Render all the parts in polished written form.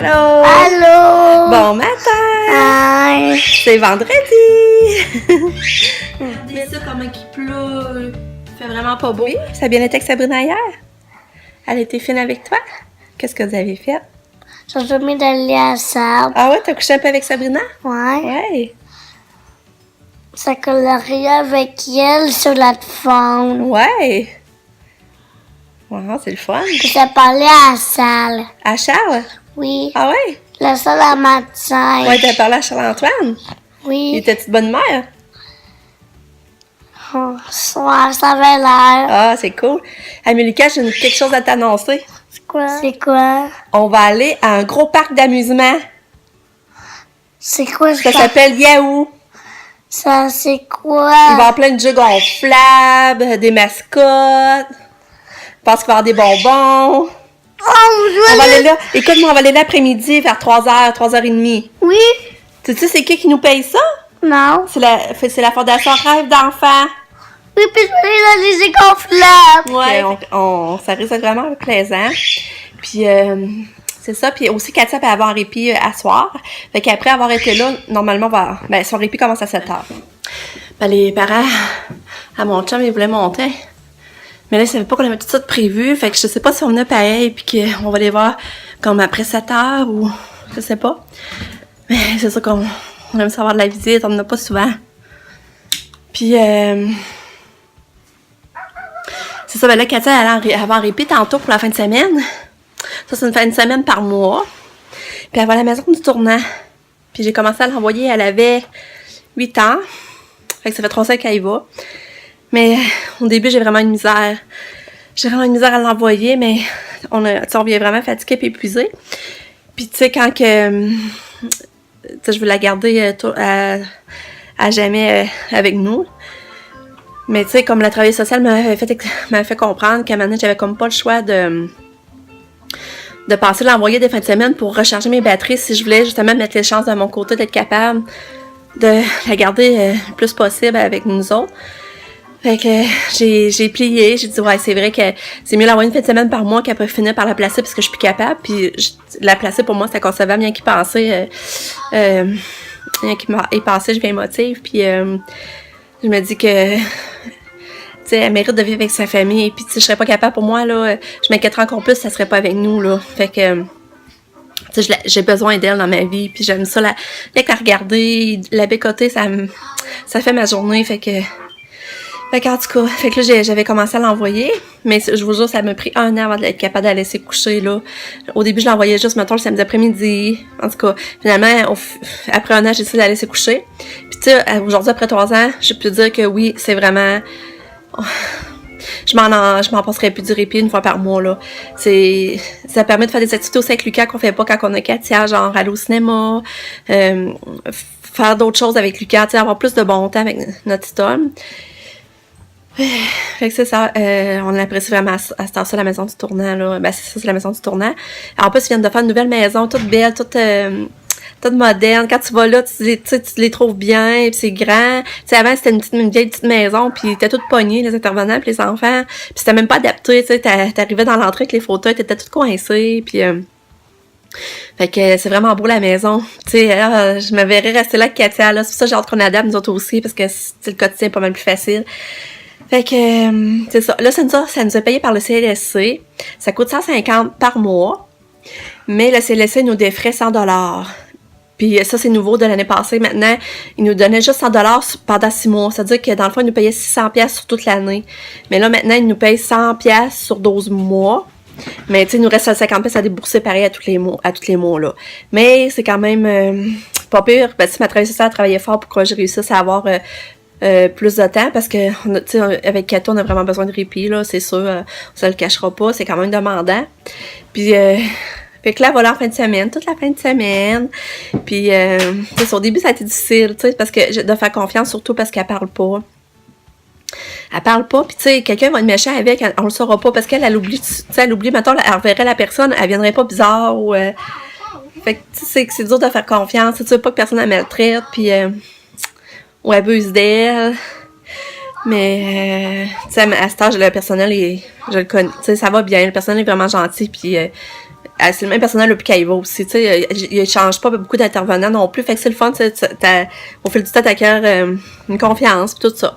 Allô! Allô! Bon matin! Hi! C'est vendredi! Mais ça, comment qu'il pleut? Il fait vraiment pas beau. Oui, ça a bien été avec Sabrina hier? Elle a été fine avec toi? Qu'est-ce que vous avez fait? J'ai dormi dans le lit à sable. Ah ouais, t'as couché un peu avec Sabrina? Ouais. Ouais. Ça coloriait avec elle sur la téléphone. Ouais. Wow, c'est le fun. Puis ça parlait à la salle. À Charles? Oui. Ah ouais? La salle à matin. Ouais, t'as parlé à Charles-Antoine? Il Oui. était-tu de bonne mère? Oh, ouais, ça avait l'air. Ah, c'est cool. Hey, mais Lucas, j'ai quelque chose à t'annoncer. C'est quoi? C'est quoi? On va aller à un gros parc d'amusement. C'est quoi Ça ça? s'appelle Yahoo! Ça, c'est quoi? Il va y avoir plein de jeux gonflables, des mascottes. Je pense qu'il va y avoir des bonbons. Oh, On va aller là. Écoute-moi, on va aller là l'après-midi vers 3h, 3h30. Oui? Tu sais c'est qui nous paye ça? Non. C'est la Fondation Rêve d'enfants. Oui, puis je vais aller dans les gonflables. Ouais. Ça risque d'être vraiment plaisant. Puis, c'est ça. Puis aussi, Katia peut avoir répit à soir. Fait qu'après avoir été là, normalement, son répit commence à 7h. Ben, les parents à mon chum, ils voulaient monter. Mais là, ils savaient pas qu'on avait tout ça de prévu. Fait que je sais pas si on venait pareil, puis qu'on va les voir comme après 7h ou je sais pas. Mais c'est ça qu'on aime savoir de la visite, on en a pas souvent. Puis, c'est ça, ben là, Katia, elle va en répit tantôt pour la fin de semaine. Ça, c'est une fin de semaine par mois. Puis elle va à la maison du tournant. Puis j'ai commencé à l'envoyer, elle avait 8 ans. Fait que ça fait 3 ans qu'elle y va. Mais au début, j'ai vraiment une misère. J'ai vraiment une misère à l'envoyer, mais on vient vraiment fatigué et épuisé. Puis tu sais, quand que... je veux la garder à jamais avec nous. Mais tu sais, comme la travailleuse sociale m'avait fait comprendre qu'à un moment donné, j'avais comme pas le choix de passer l'envoyer des fins de semaine pour recharger mes batteries si je voulais justement mettre les chances de mon côté d'être capable de la garder le plus possible avec nous autres. Fait que j'ai plié, j'ai dit ouais, c'est vrai que c'est mieux l'envoyer une fin de semaine par mois qu'après finir par la placer parce que je suis plus capable. Puis la placer pour moi, c'est inconcevable, bien qu'il pensait bien qu'il pensait, je viens émotive. Puis je me dis que tu sais, elle mérite de vivre avec sa famille. Puis tu sais, je serais pas capable pour moi là, je m'inquiéterais encore plus, ça serait pas avec nous là. Fait que tu sais, j'ai besoin d'elle dans ma vie. Puis j'aime ça, la regarder, la bécoter, ça fait ma journée. Fait qu'en tout cas, fait que là, j'avais commencé à l'envoyer, mais je vous jure, ça m'a pris 1 an avant d'être capable de la laisser coucher, là. Au début, je l'envoyais juste, mettons, le samedi après-midi. En tout cas, finalement, après 1 an, j'ai décidé de la laisser coucher. Puis tu sais, aujourd'hui, après 3 ans, je peux dire que oui, c'est vraiment... Je m'en passerais plus du répit 1 fois par mois, là. Ça permet de faire des activités aussi avec Lucas qu'on fait pas quand on a Katia, genre aller au cinéma, faire d'autres choses avec Lucas, tu sais, avoir plus de bon temps avec notre petit homme. Fait que c'est ça, on apprécie vraiment à cette heure-ci la maison du tournant, là. Ben, c'est la maison du tournant. En plus, ils viennent de faire une nouvelle maison, toute belle, toute moderne. Quand tu vas là, tu les trouves bien, puis c'est grand. Tu sais, avant, c'était une vieille petite maison, puis t'étais toute pognée, les intervenants, puis les enfants. Puis c'était même pas adapté, tu sais, t'arrivais dans l'entrée avec les fauteuils, t'étais toute coincée, puis... Fait que c'est vraiment beau la maison. Tu sais, je me verrais rester là avec Katia, là. C'est pour ça que j'ai hâte qu'on adapte, nous autres aussi, parce que le quotidien est pas mal plus facile. Fait que, c'est ça. Là, ça nous a payé par le CLSC. Ça coûte 150 par mois. Mais le CLSC nous défrait 100$. Puis ça, c'est nouveau de l'année passée. Maintenant, ils nous donnaient juste 100$ pendant 6 mois. C'est-à-dire que dans le fond, ils nous payaient 600$ sur toute l'année. Mais là, maintenant, ils nous payent 100$ sur 12 mois. Mais tu sais, il nous reste 50$ à débourser pareil à tous les mois, là. Mais c'est quand même pas pire. Ben, si ma travailleuse sociale travaillait fort pour que je réussisse à avoir... plus de temps parce que avec Kato on a vraiment besoin de répit là, c'est sûr, on se le cachera pas, c'est quand même demandant. Puis fait que là voilà, en fin de semaine, toute la fin de semaine. Puis au début ça a été difficile, tu sais, parce que de faire confiance, surtout parce qu'elle parle pas. Elle parle pas, puis tu sais, quelqu'un va être méchant avec, on le saura pas parce qu'elle oublie, tu sais, elle oublie, mettons, elle reverrait la personne, elle viendrait pas bizarre ou fait que tu sais, c'est dur de faire confiance, tu veux pas que personne la maltraite, puis ou abuse d'elle. Mais, tu sais, à cet âge, le personnel je le connais. Tu sais, ça va bien. Le personnel est vraiment gentil. Puis, c'est le même personnel depuis qu'elle y va aussi, tu sais, il change pas beaucoup d'intervenants non plus, fait que c'est le fun, au fil du temps, t'acquiers une confiance, pis tout ça.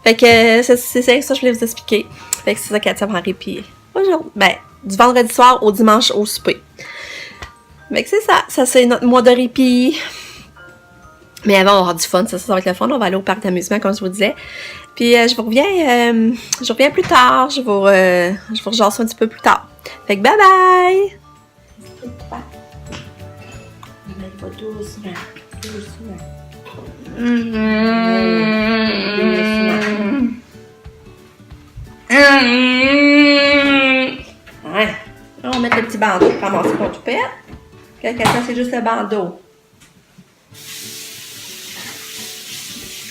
Fait que c'est ça que je voulais vous expliquer. Fait que c'est ça Katia Henry, pis aujourd'hui, ben, du vendredi soir au dimanche au souper. Fait que c'est ça c'est notre mois de répit. Mais avant, on va avoir du fun, ça va être le fun, on va aller au parc d'amusement, comme je vous disais. Puis je vous reviens plus tard, je vous rejasse un petit peu plus tard. Fait que bye bye! Ouais. Là, on va mettre le petit bandeau pour ramasser ton toupette. Quelqu'un, ça, c'est juste le bandeau.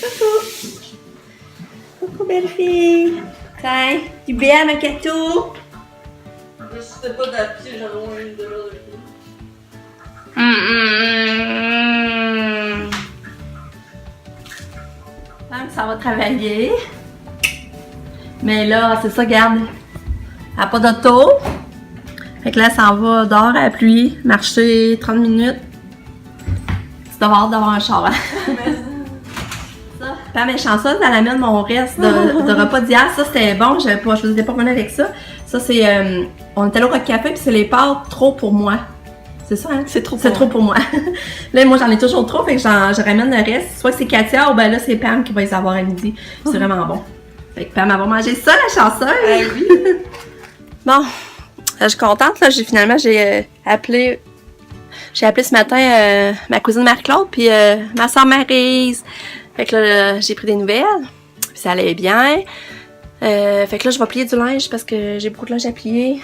Coucou! Coucou, belle fille! Tiens, tu belle, ma catou? Je sais pas d'appuyer, j'en ai une de l'autre. Ça va travailler. Mais là, c'est ça, regarde. Elle n'a pas d'auto. Fait que là, ça en va dehors à la pluie, marcher 30 minutes. C'est dehors d'avoir un char. Ça. Pas méchant, ça, elle amène mon reste de repas d'hier. Ça, c'était bon. Je vous ai pas revenu avec ça. Ça, c'est. On était là au Rock Café, puis c'est les pâtes trop pour moi. C'est ça, hein? C'est trop pour moi. Là, moi, j'en ai toujours trop, fait que je ramène le reste. Soit que c'est Katia, ou ben là, c'est Pam qui va les avoir à midi. C'est vraiment bon. Fait que Pam, elle va manger ça, la chanceuse. Oui. Bon, je suis contente, là. J'ai appelé ce matin ma cousine Marie-Claude, puis ma soeur Maryse. Fait que là, j'ai pris des nouvelles, puis ça allait bien. Fait que là, je vais plier du linge parce que j'ai beaucoup de linge à plier.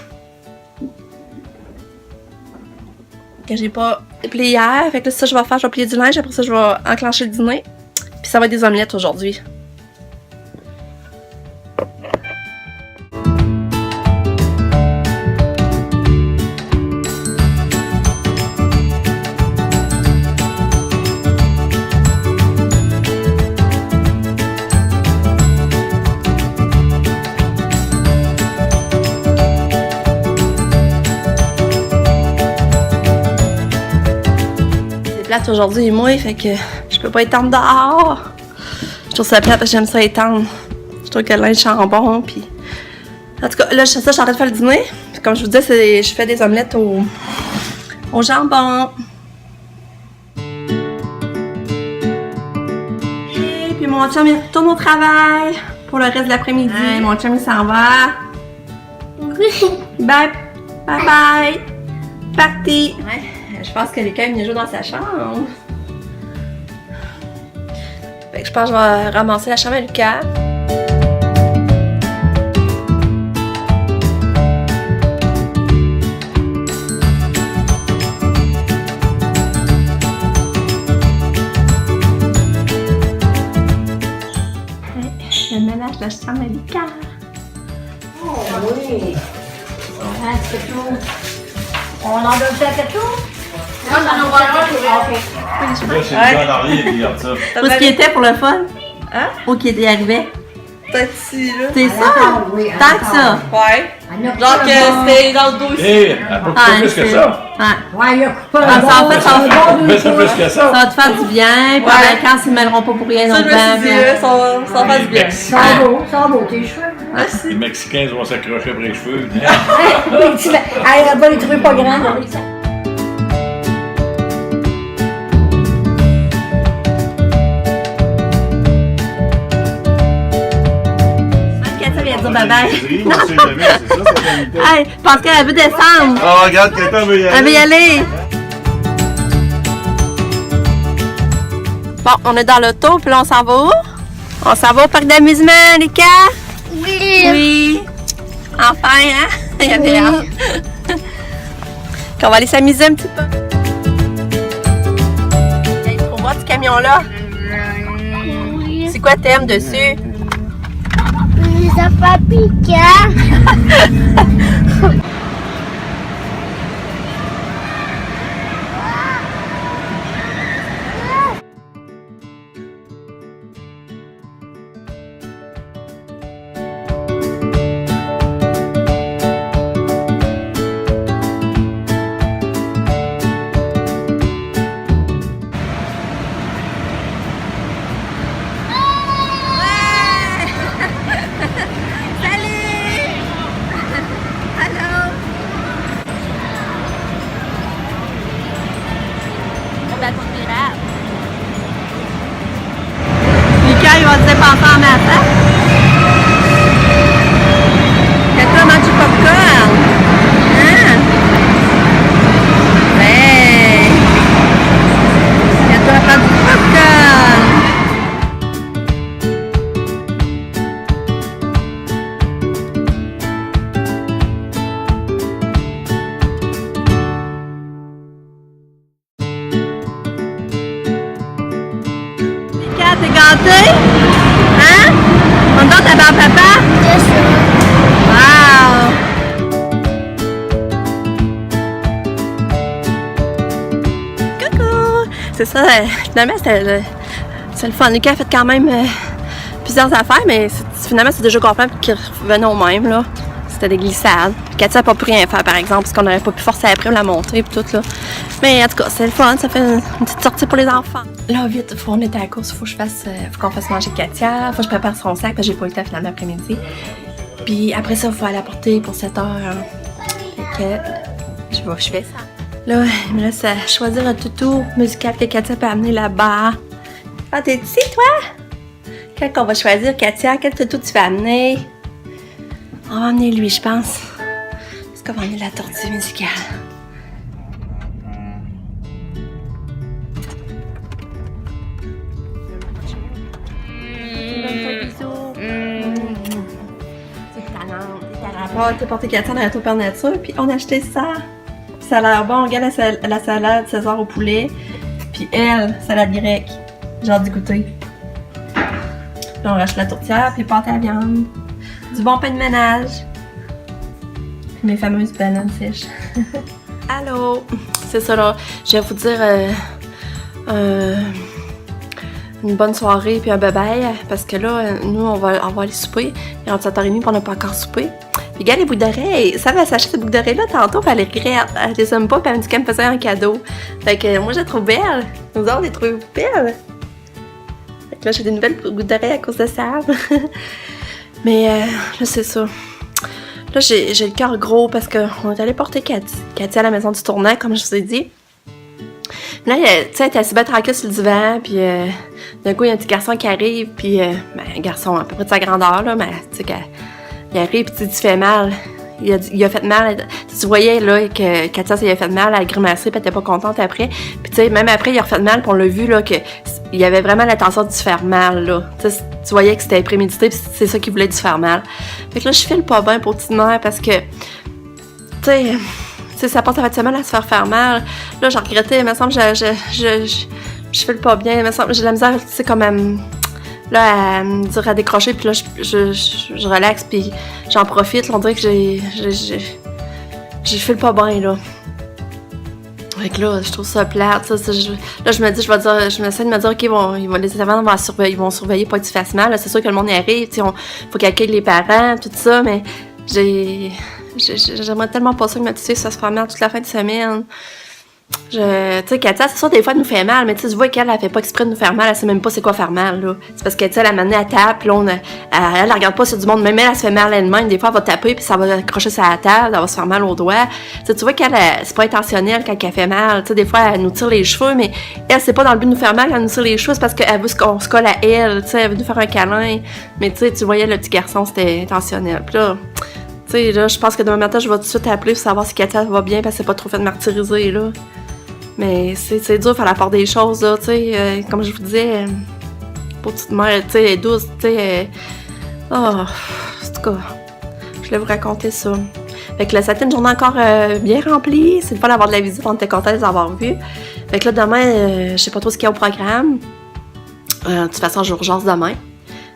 Que j'ai pas plié hier. Fait que là, ça, je vais plier du linge. Après ça, je vais enclencher le dîner. Puis ça va être des omelettes aujourd'hui. Aujourd'hui, moi, fait que je peux pas étendre dehors. Je trouve ça plate parce que j'aime ça étendre. Je trouve que le linge sent bon, puis... En tout cas, là, je suis en train de faire le dîner. Puis comme je vous disais, je fais des omelettes au jambon. Et puis mon chum, il retourne au travail pour le reste de l'après-midi. Ouais. Mon chum, il s'en va. Bye! Bye bye! Parti! Ouais. Je pense que Lucas est venu jouer dans sa chambre. Fait que je pense que je vais ramasser la chambre à Lucas. Je ménage la chambre à Lucas. Oh oui! C'est tout. On en donne ça à tout? Moi, j'en ai voir un. Là, c'est le gars en arrière qui regarde ça. Où est-ce qu'il était pour le fun? Hein? Où qu'il y arrivait? Peut-être ici, là. C'est ça? Oui, Tant que ça? Ouais. Genre que c'était dans le dos ici. Hé, elle peut couper plus que ça. Ouais. Ouais, il a coupé Ah, ça, en fait, ça va Elle peut plus que Ça ça. va te faire du bien, puis en vacances, ils ne mêleront pas pour rien Ça, non je me suis dit, là, ça va du bien. Ça va beau, tes cheveux. Merci. Les Mexicains vont s'accrocher après les cheveux. Elle va les trouver pas grandes. Katia vient dire bye-bye. On sait jamais, c'est ça, ça fait une Hey, parce qu'elle veut descendre. Ah, regarde, quelqu'un veut y aller. Elle veut y aller. Bon, on est dans l'auto, puis là, on s'en va où? On s'en va au parc d'amusement, Lucas? Oui. Oui. Enfin, hein? Il y avait hâte. Qu'on va aller s'amuser un petit peu. Il y a trop beau, ce camion-là. Oui. C'est quoi t'aimes dessus? Les affaires piquantes. visiter? Hein? On donne ta papa? C'est ça. Wow! Coucou! C'est ça, finalement, c'est le fun. Lucas a fait quand même plusieurs affaires, mais finalement, c'est déjà complet qu'il revenait au même, là. C'était des glissades. Katia n'a pas pu rien faire, par exemple, parce qu'on n'aurait pas pu forcer après la montée et tout, là. Mais en tout cas, c'est le fun. Ça fait une petite sortie pour les enfants. Là, vite, on était à la course. Faut qu'on fasse manger Katia. Faut que je prépare son sac, parce que j'ai pas eu le temps finalement l'après-midi. Puis après ça, il faut aller la porter pour 7 heures. Fait que je fais ça. Là, il me reste à choisir un toutou musical que Katia peut amener là-bas. Ah, t'es ici, toi? Quel qu'on va choisir, Katia? Quel toutou tu vas amener? On va emmener lui, je pense. Est-ce qu'on va emmener la tortue musicale? T'es porté Katia dans la tour Père Nature, puis on a acheté ça. Puis ça a l'air bon. Regarde la salade César au poulet. Puis elle, salade grecque. J'ai hâte d'y goûter. Puis on rachète la tourtière, puis pâte à viande. Du bon pain de ménage. Puis mes fameuses bananes sèches. Allô! C'est ça là. Je vais vous dire une bonne soirée puis un bye-bye. Parce que là, nous, on va aller souper. Il est rendu 7h30 puis on n'a pas encore soupé. Puis regarde les boucles d'oreilles. Ça va s'acheter ces boucles d'oreilles là tantôt, puis elle les regrette. Elle les aime pas, puis elle me dit qu'elle me faisait un cadeau. Fait que moi, je la trouve belle. Nous autres, on les trouve belles. Fait que là, j'ai des nouvelles boucles d'oreilles à cause de ça. Mais là, c'est ça. Là, j'ai le cœur gros parce qu'on est allé porter Katia à la maison du tournant, comme je vous ai dit. Là, tu sais, elle était assez bien tranquille sur le divan, puis d'un coup, il y a un petit garçon qui arrive, puis un garçon à peu près de sa grandeur, là, mais tu sais, il arrive, puis tu fais mal. Il a fait mal. Tu voyais là que Katia, ça lui a fait mal, elle a grimacé, puis elle était pas contente après. Puis tu sais, même après, il a refait mal, puis on l'a vu là que il avait vraiment l'intention de se faire mal là. Tu voyais que c'était prémédité, puis c'est ça qu'il voulait se faire mal. Fait que là, je file pas bien pour petite mère parce que, tu sais, ça passe à fait semaine à se faire mal. Là, j'ai regretté, il me semble, je file pas bien, il me semble, j'ai de la misère, tu sais, comme à me dire à décrocher, puis là, je relaxe, puis j'en profite. Là, on dirait que je file pas bien, là. Fait que là, je trouve ça plate. Là, je me dis, je m'essaie de me dire, OK, les intervenants ils vont surveiller pas que tu fasses mal. Là, c'est sûr que le monde y arrive, tu sais, faut qu'ils accueillent les parents, tout ça, mais j'aimerais tellement pas ça que ma petite fille se fasse faire mal toute la fin de semaine. Tu sais, Katia, c'est sûr, des fois, elle nous fait mal, mais tu vois qu'elle, elle fait pas exprès de nous faire mal, elle sait même pas c'est quoi faire mal, là. C'est parce que, tu sais, elle a mené à table, puis là, elle regarde pas sur du monde, même elle se fait mal elle-même. Des fois, elle va taper, puis ça va accrocher sur la table, elle va se faire mal au doigt. Tu vois qu'elle, c'est pas intentionnel quand elle fait mal. Tu sais, des fois, elle nous tire les cheveux, mais elle, c'est pas dans le but de nous faire mal quand elle nous tire les cheveux, c'est parce qu'elle veut qu'on se colle à elle, tu sais, elle veut nous faire un câlin. Mais tu sais, tu voyais le petit garçon, c'était intentionnel. Puis là, tu sais, là, je pense que demain matin, je vais tout de suite appeler pour savoir si Katia va bien, parce qu'elle s'est pas trop fait martyriser, là. Mais c'est dur de faire la part des choses, là, tu sais, comme je vous disais, pour petite mère, tu sais, elle est douce, tu sais, en tout cas, je voulais vous raconter ça. Fait que là, ça a été une journée encore bien remplie, c'est le fun d'avoir de la visite, on était contents de les avoir vus. Fait que là, demain, je sais pas trop ce qu'il y a au programme, de toute façon, je vous rejase demain.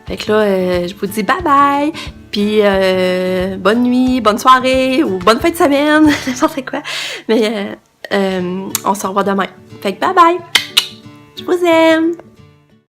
Fait que là, je vous dis bye-bye, puis bonne nuit, bonne soirée, ou bonne fin de semaine, n'importe quoi, mais... on se revoit demain. Fait que bye bye! Je vous aime!